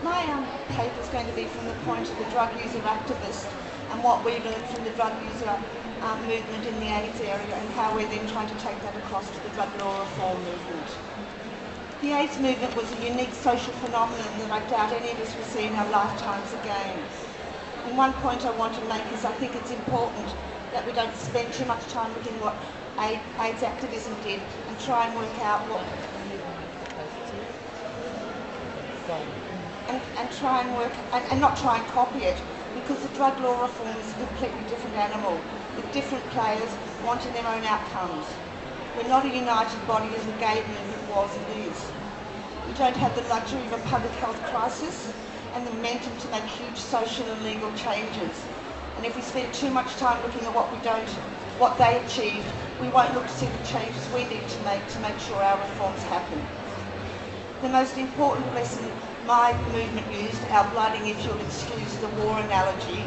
My paper is going to be from the point of the drug user activist and what we learned from the drug user movement in the AIDS area and how we're then trying to take that across to the drug law reform movement. The AIDS movement was a unique social phenomenon that I doubt any of us will see in our lifetimes again. And one point I want to make is I think it's important that we don't spend too much time looking at what AIDS activism did and try and work out what and not try and copy it, because the drug law reform is a completely different animal with different players wanting their own outcomes. We're not a united body as the gay movement was and is. We don't have the luxury of a public health crisis and the momentum to make huge social and legal changes. And if we spend too much time looking at what they achieved, we won't look to see the changes we need to make sure our reforms happen. The most important lesson my movement used, our blooding, if you'll excuse the war analogy,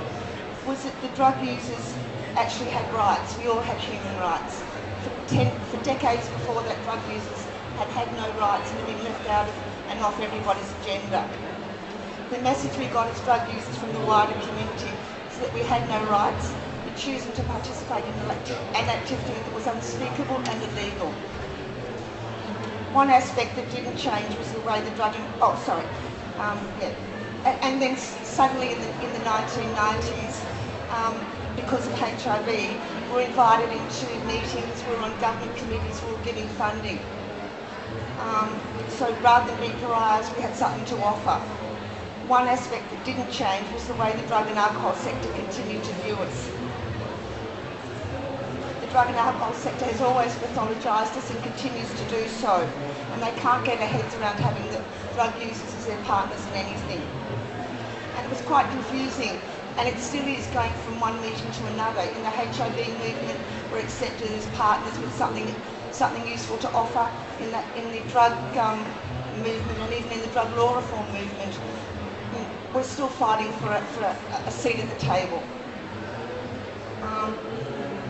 was that the drug users actually had rights. We all had human rights. For decades before that, drug users had no rights and had been left out of and off everybody's agenda. The message we got as drug users from the wider community is that we had no rights, but choosing to participate in an activity that was unspeakable and illegal. One aspect that didn't change was the way the drugging. And then suddenly in the 1990s, because of HIV, we were invited into meetings, we were on government committees, we were getting funding. So rather than being pariahs, we had something to offer. One aspect that didn't change was the way the drug and alcohol sector continued to view us. The drug and alcohol sector has always pathologised us and continues to do so, and they can't get their heads around having the drug users as their partners in anything. And it was quite confusing, and it still is, going from one meeting to another. In the HIV movement, we're accepted as partners with something useful to offer. In the drug movement, and even in the drug law reform movement, we're still fighting for a seat at the table.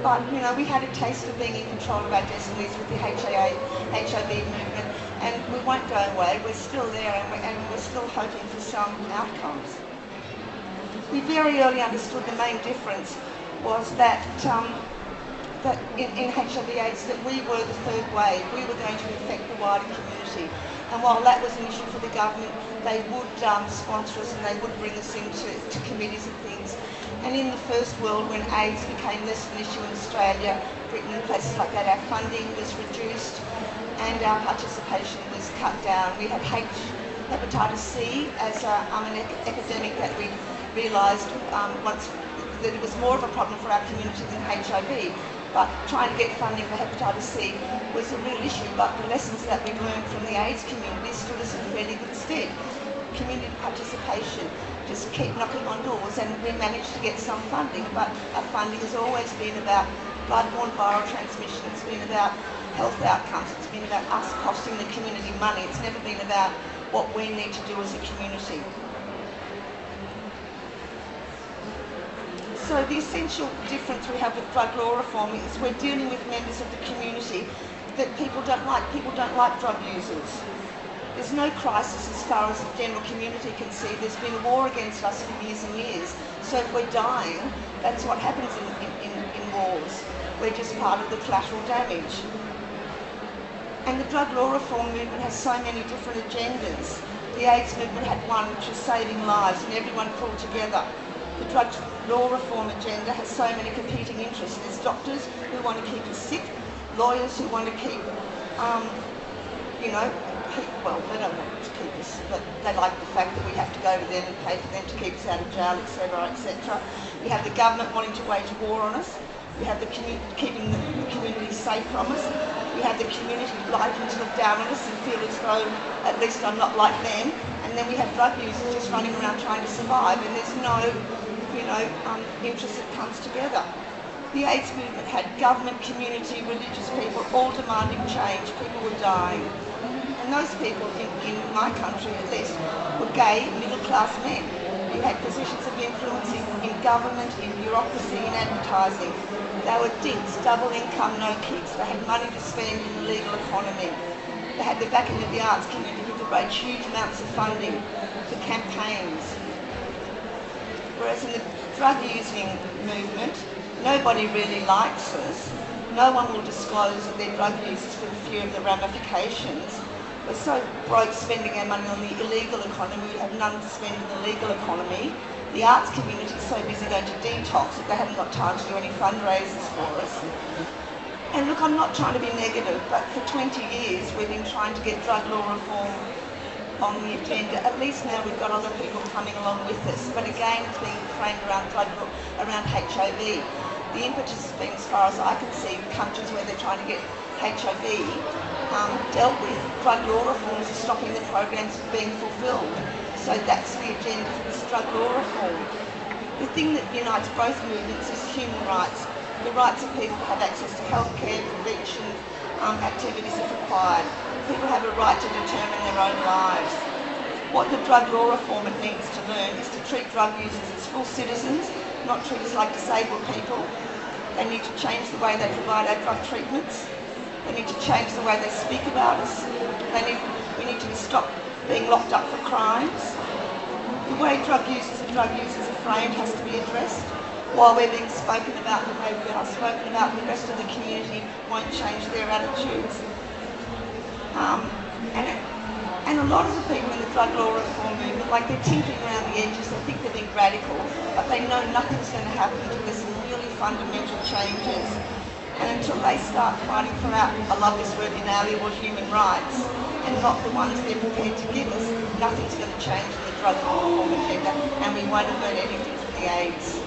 But we had a taste of being in control of our destinies with the HIV movement, and we won't go away. We're still there, and we're still hoping for some outcomes. We very early understood the main difference was that in HIV/AIDS that we were the third wave. We were going to affect the wider community, and while that was an issue for the government, they would sponsor us and they would bring us into committees and things. And in the first world, when AIDS became less of an issue in Australia, Britain and places like that, our funding was reduced and our participation was cut down. We had hepatitis C as an epidemic that we realised once that it was more of a problem for our community than HIV. But trying to get funding for hepatitis C was a real issue, but the lessons that we learned from the AIDS community stood us in really good stead. Community participation, just keep knocking on doors, and we managed to get some funding, but our funding has always been about blood-borne viral transmission. It's been about health outcomes. It's been about us costing the community money. It's never been about what we need to do as a community. So the essential difference we have with drug law reform is we're dealing with members of the community that people don't like. People don't like drug users. There's no crisis as far as the general community can see. There's been a war against us for years and years. So if we're dying, that's what happens in wars. We're just part of the collateral damage. And the drug law reform movement has so many different agendas. The AIDS movement had one, which was saving lives, and everyone pulled together. The drug law reform agenda has so many competing interests. There's doctors who want to keep us sick, lawyers who want to keep, well, they don't want to keep us, but they like the fact that we have to go to them and pay for them to keep us out of jail, etc., etc. We have the government wanting to wage war on us. We have the keeping the community safe from us. We have the community liking to look down on us and feel as though at least I'm not like them. And then we have drug users just running around trying to survive, and there's no, interest that comes together. The AIDS movement had government, community, religious people all demanding change. People were dying. And those people, in my country at least, were gay, middle-class men who had positions of influence in government, in bureaucracy, in advertising. They were dinks, double income, no kids. They had money to spend in the legal economy. they had the backing of the arts community to raise huge amounts of funding for campaigns. Whereas in the drug-using movement, nobody really likes us. No one will disclose that they're drug users for the fear of the ramifications. We're so broke spending our money on the illegal economy, we have none to spend in the legal economy. The arts community is so busy going to detox that they haven't got time to do any fundraisers for us. And look, I'm not trying to be negative, but for 20 years we've been trying to get drug law reform on the agenda. At least now we've got other people coming along with us. But again, it's being framed around around HIV. The impetus has been, as far as I can see, countries where they're trying to get HIV dealt with. Drug law reforms are stopping the programs from being fulfilled. So that's the agenda for this drug law reform. The thing that unites both movements is human rights. The rights of people to have access to healthcare, prevention, activities if required. People have a right to determine their own lives. What the drug law reformer needs to learn is to treat drug users as full citizens, not treat us like disabled people. They need to change the way they provide our drug treatments. They need to change the way they speak about us. We need to stop being locked up for crimes. The way drug users are framed has to be addressed. While we're being spoken about the way we are spoken about, the rest of the community won't change their attitudes. And a lot of the people in the drug law reform movement, like they're tinkering around the edges, they think they're being radical, but they know nothing's going to happen until there's some really fundamental changes. And until they start fighting for our, I love this word, inalienable human rights, and not the ones they're prepared to give us, nothing's going to change in the drug law reform agenda, and we won't have learned anything from the AIDS.